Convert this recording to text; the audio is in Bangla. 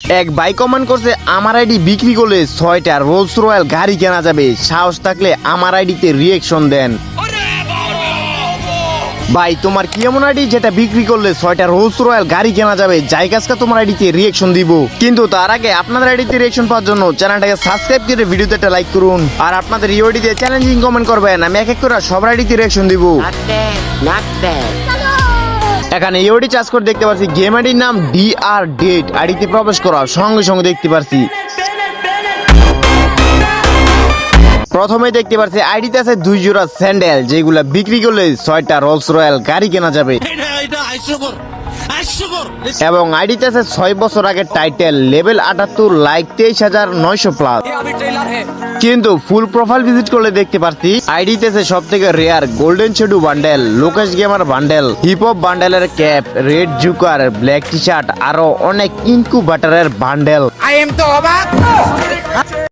এক ভাই কমেন্ট করছে আমার আইডি বিক্রি করলে 6টা রোলস রয়্যাল গাড়ি কেনা যাবে, সাহস থাকলে আমার আইডিতে রিয়েকশন দেন। ভাই তোমার কি এমন আইডি যেটা বিক্রি করলে 6টা রোলস রয়্যাল গাড়ি কেনা যাবে? যাই কাজকা তোমার আইডিতে রিয়েকশন দিব, কিন্তু তার আগে আপনাদের আইডিতে রিয়েকশন পাওয়ার জন্য চ্যানেলটাকে সাবস্ক্রাইব করে ভিডিওতে একটা লাইক করুন, আর আপনাদের এই আইডিতে চ্যালেঞ্জিং কমেন্ট করবেন, আমি এক এক করে সবার আইডিতে রিয়েকশন দিব। এখানে ইওডি চার্জ করে দেখতে পাচ্ছি গেম আইডির নাম DR ডেট। আইডিতে প্রবেশ করার সঙ্গে সঙ্গে দেখতে পাচ্ছি প্রথমে দেখতে পাচ্ছি আইডিতে আছে 2 জোড়া স্যান্ডেল, যেগুলা বিক্রি করলে 6টা রোলস রয়্যাল গাড়ি কেনা যাবে। এবং আইডিতে আছে 6 বছর আগের টাইটেল, লেভেল 78, লাইক 23,900 প্লাস। কিন্তু ফুল প্রোফাইল ভিজিট করলে দেখতে পাচ্ছি আইডিতে আছে সব থেকে রেয়ার গোল্ডেন শেডু bundle, Lokesh gamer bundle, hip hop বান্ডেলের cap, red joker, black T shirt, আরো অনেক ইনকুবেটরের বান্ডেল।